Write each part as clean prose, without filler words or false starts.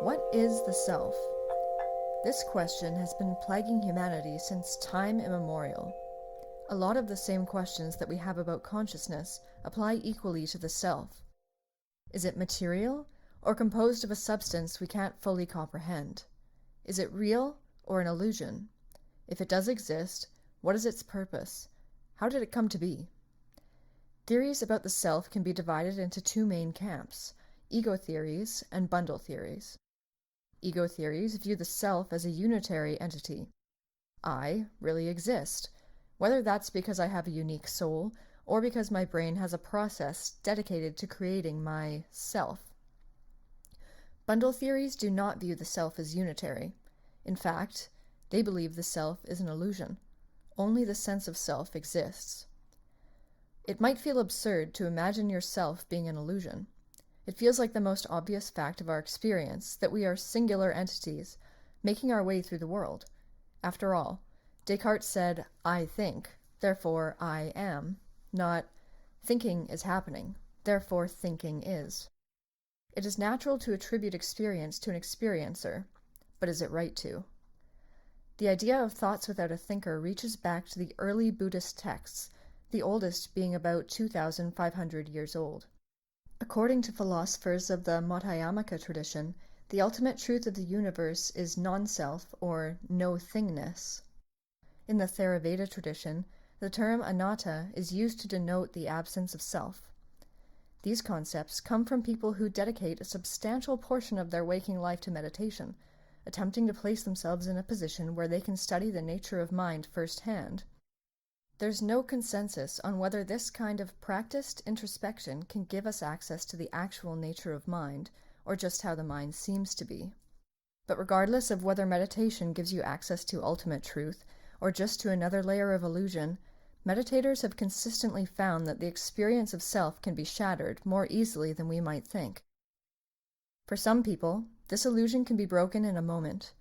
What is the self? This question has been plaguing humanity since time immemorial. A lot of the same questions that we have about consciousness apply equally to the self. Is it material, or composed of a substance we can't fully comprehend? Is it real, or an illusion? If it does exist, what is its purpose? How did it come to be? Theories about the self can be divided into two main camps: ego theories and bundle theories. Ego theories view the self as a unitary entity. I really exist, whether that's because I have a unique soul or because my brain has a process dedicated to creating my self. Bundle theories do not view the self as unitary. In fact, they believe the self is an illusion. Only the sense of self exists. It might feel absurd to imagine yourself being an illusion. It feels like the most obvious fact of our experience that we are singular entities, making our way through the world. After all, Descartes said, "I think, therefore I am," not "thinking is happening, therefore thinking is." It is natural to attribute experience to an experiencer, but is it right to? The idea of thoughts without a thinker reaches back to the early Buddhist texts, the oldest being about 2,500 years old. According to philosophers of the Madhyamaka tradition, the ultimate truth of the universe is non-self, or no-thingness. In the Theravada tradition, the term anatta is used to denote the absence of self. These concepts come from people who dedicate a substantial portion of their waking life to meditation, attempting to place themselves in a position where they can study the nature of mind firsthand. There's no consensus on whether this kind of practiced introspection can give us access to the actual nature of mind, or just how the mind seems to be. But regardless of whether meditation gives you access to ultimate truth, or just to another layer of illusion, meditators have consistently found that the experience of self can be shattered more easily than we might think. For some people, this illusion can be broken in a moment.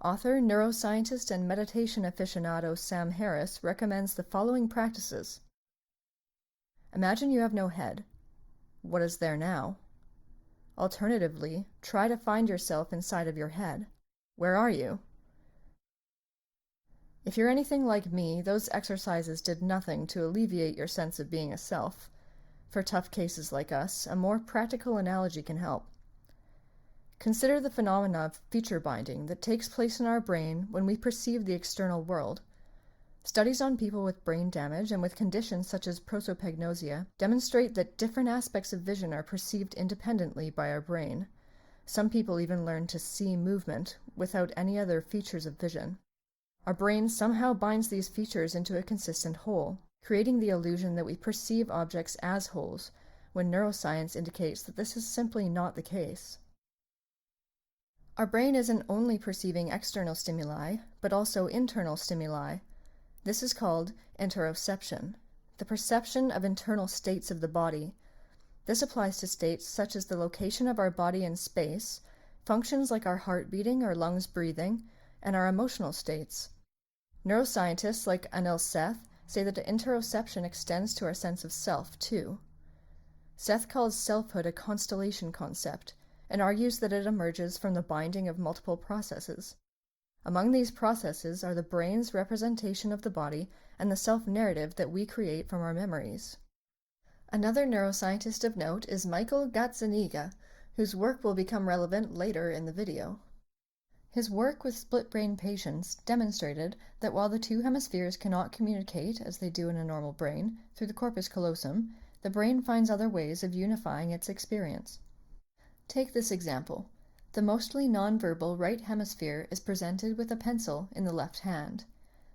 Author, neuroscientist, and meditation aficionado Sam Harris recommends the following practices. Imagine you have no head. What is there now? Alternatively, try to find yourself inside of your head. Where are you? If you're anything like me, those exercises did nothing to alleviate your sense of being a self. For tough cases like us, a more practical analogy can help. Consider the phenomena of feature binding that takes place in our brain when we perceive the external world. Studies on people with brain damage and with conditions such as prosopagnosia demonstrate that different aspects of vision are perceived independently by our brain. Some people even learn to see movement without any other features of vision. Our brain somehow binds these features into a consistent whole, creating the illusion that we perceive objects as wholes, when neuroscience indicates that this is simply not the case. Our brain isn't only perceiving external stimuli, but also internal stimuli. This is called interoception, the perception of internal states of the body. This applies to states such as the location of our body in space, functions like our heart beating or lungs breathing, and our emotional states. Neuroscientists like Anil Seth say that interoception extends to our sense of self, too. Seth calls selfhood a constellation concept, and argues that it emerges from the binding of multiple processes. Among these processes are the brain's representation of the body and the self-narrative that we create from our memories. Another neuroscientist of note is Michael Gazzaniga, whose work will become relevant later in the video. His work with split-brain patients demonstrated that while the two hemispheres cannot communicate as they do in a normal brain through the corpus callosum, the brain finds other ways of unifying its experience. Take this example. The mostly nonverbal right hemisphere is presented with a pencil in the left hand.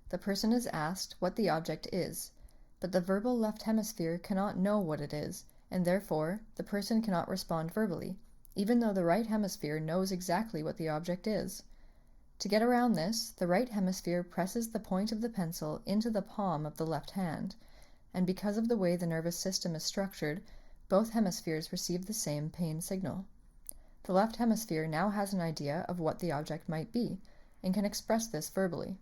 The person is asked what the object is, but the verbal left hemisphere cannot know what it is, and therefore the person cannot respond verbally, even though the right hemisphere knows exactly what the object is. To get around this, the right hemisphere presses the point of the pencil into the palm of the left hand, and because of the way the nervous system is structured, both hemispheres receive the same pain signal. The left hemisphere now has an idea of what the object might be, and can express this verbally.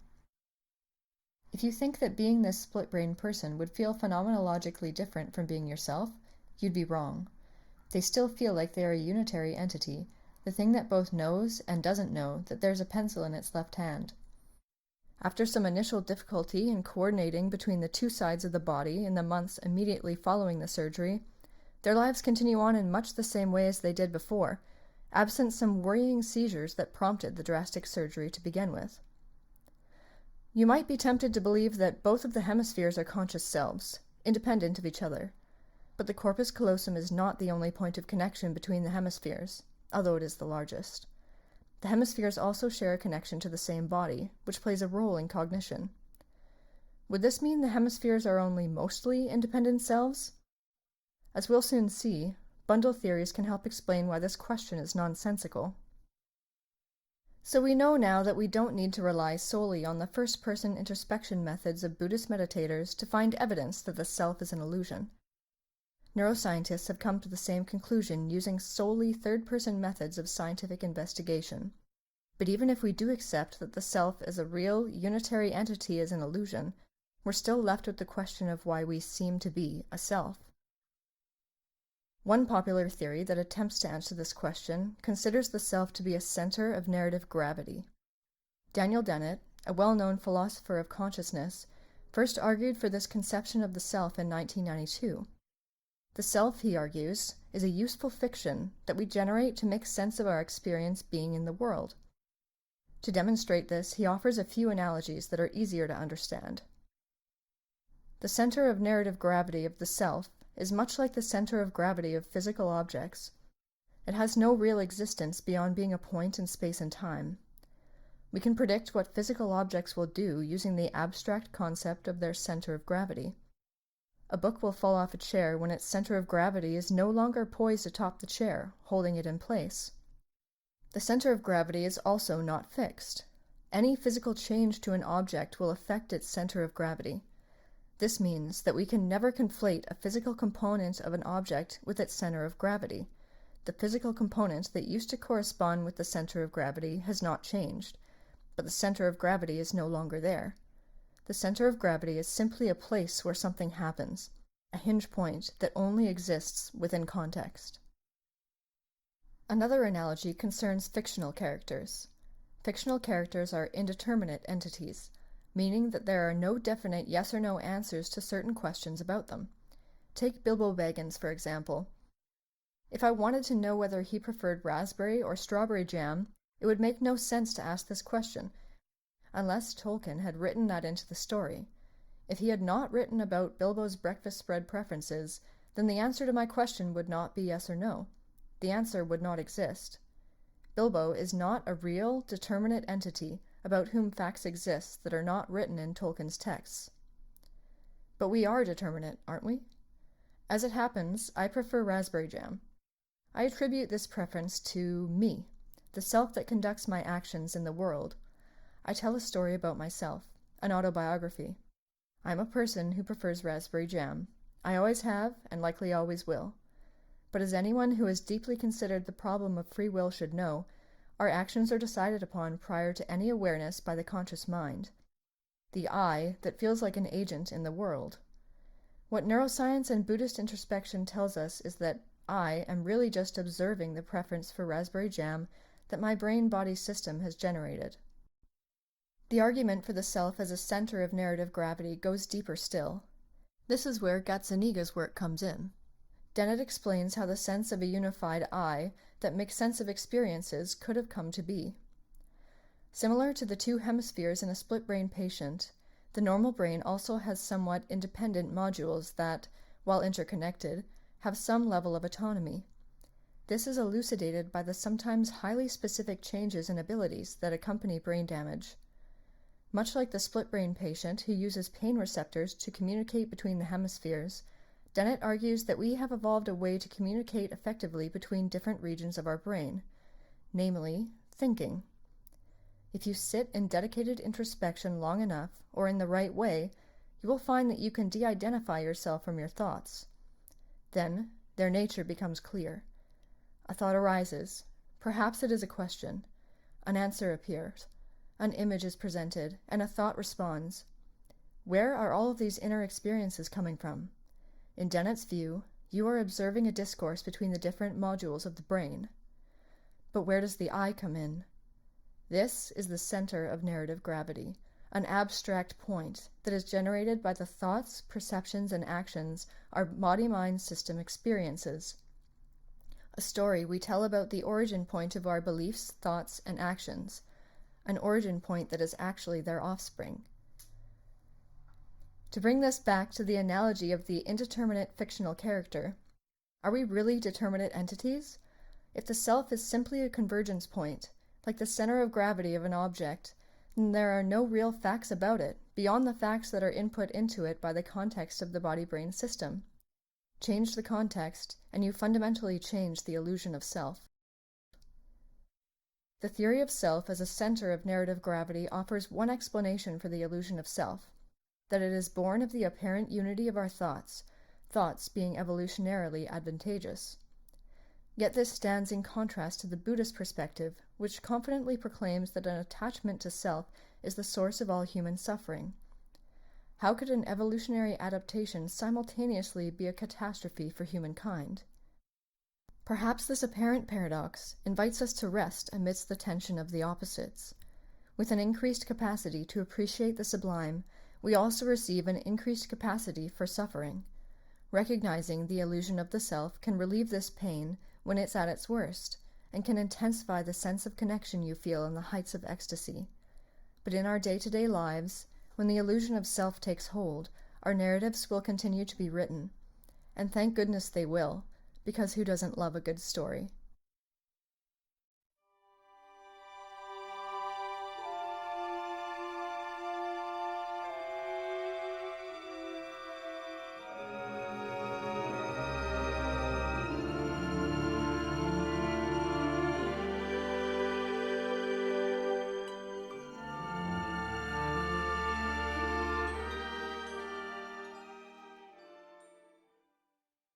If you think that being this split-brain person would feel phenomenologically different from being yourself, you'd be wrong. They still feel like they are a unitary entity, the thing that both knows and doesn't know that there's a pencil in its left hand. After some initial difficulty in coordinating between the two sides of the body in the months immediately following the surgery, their lives continue on in much the same way as they did before, absent some worrying seizures that prompted the drastic surgery to begin with. You might be tempted to believe that both of the hemispheres are conscious selves, independent of each other, but the corpus callosum is not the only point of connection between the hemispheres, although it is the largest. The hemispheres also share a connection to the same body, which plays a role in cognition. Would this mean the hemispheres are only mostly independent selves? As we'll soon see, bundle theories can help explain why this question is nonsensical. So we know now that we don't need to rely solely on the first-person introspection methods of Buddhist meditators to find evidence that the self is an illusion. Neuroscientists have come to the same conclusion using solely third-person methods of scientific investigation. But even if we do accept that the self as a real, unitary entity is an illusion, we're still left with the question of why we seem to be a self. One popular theory that attempts to answer this question considers the self to be a center of narrative gravity. Daniel Dennett, a well-known philosopher of consciousness, first argued for this conception of the self in 1992. The self, he argues, is a useful fiction that we generate to make sense of our experience being in the world. To demonstrate this, he offers a few analogies that are easier to understand. The center of narrative gravity of the self is much like the center of gravity of physical objects. It has no real existence beyond being a point in space and time. We can predict what physical objects will do using the abstract concept of their center of gravity. A book will fall off a chair when its center of gravity is no longer poised atop the chair, holding it in place. The center of gravity is also not fixed. Any physical change to an object will affect its center of gravity. This means that we can never conflate a physical component of an object with its center of gravity. The physical component that used to correspond with the center of gravity has not changed, but the center of gravity is no longer there. The center of gravity is simply a place where something happens, a hinge point that only exists within context. Another analogy concerns fictional characters. Fictional characters are indeterminate entities, meaning that there are no definite yes or no answers to certain questions about them. Take Bilbo Baggins, for example. If I wanted to know whether he preferred raspberry or strawberry jam, it would make no sense to ask this question, unless Tolkien had written that into the story. If he had not written about Bilbo's breakfast spread preferences, then the answer to my question would not be yes or no. The answer would not exist. Bilbo is not a real, determinate entity about whom facts exist that are not written in Tolkien's texts. But we are determinate, aren't we? As it happens, I prefer raspberry jam. I attribute this preference to me, the self that conducts my actions in the world. I tell a story about myself, an autobiography. I'm a person who prefers raspberry jam. I always have, and likely always will. But as anyone who has deeply considered the problem of free will should know, our actions are decided upon prior to any awareness by the conscious mind, the I that feels like an agent in the world. What neuroscience and Buddhist introspection tells us is that I am really just observing the preference for raspberry jam that my brain-body system has generated. The argument for the self as a center of narrative gravity goes deeper still. This is where Gazzaniga's work comes in. Dennett explains how the sense of a unified I that makes sense of experiences could have come to be. Similar to the two hemispheres in a split-brain patient, the normal brain also has somewhat independent modules that, while interconnected, have some level of autonomy. This is elucidated by the sometimes highly specific changes in abilities that accompany brain damage. Much like the split-brain patient who uses pain receptors to communicate between the hemispheres, Dennett argues that we have evolved a way to communicate effectively between different regions of our brain, namely, thinking. If you sit in dedicated introspection long enough, or in the right way, you will find that you can de-identify yourself from your thoughts. Then, their nature becomes clear. A thought arises. Perhaps it is a question. An answer appears. An image is presented, and a thought responds. Where are all of these inner experiences coming from? In Dennett's view, you are observing a discourse between the different modules of the brain. But where does the I come in? This is the center of narrative gravity, an abstract point that is generated by the thoughts, perceptions, and actions our body-mind system experiences. A story we tell about the origin point of our beliefs, thoughts, and actions, an origin point that is actually their offspring. To bring this back to the analogy of the indeterminate fictional character, are we really determinate entities? If the self is simply a convergence point, like the center of gravity of an object, then there are no real facts about it, beyond the facts that are input into it by the context of the body-brain system. Change the context, and you fundamentally change the illusion of self. The theory of self as a center of narrative gravity offers one explanation for the illusion of self, that it is born of the apparent unity of our thoughts, thoughts being evolutionarily advantageous. Yet this stands in contrast to the Buddhist perspective, which confidently proclaims that an attachment to self is the source of all human suffering. How could an evolutionary adaptation simultaneously be a catastrophe for humankind? Perhaps this apparent paradox invites us to rest amidst the tension of the opposites. With an increased capacity to appreciate the sublime, we also receive an increased capacity for suffering. Recognizing the illusion of the self can relieve this pain when it's at its worst, and can intensify the sense of connection you feel in the heights of ecstasy. But in our day-to-day lives, when the illusion of self takes hold, our narratives will continue to be written. And thank goodness they will, because who doesn't love a good story?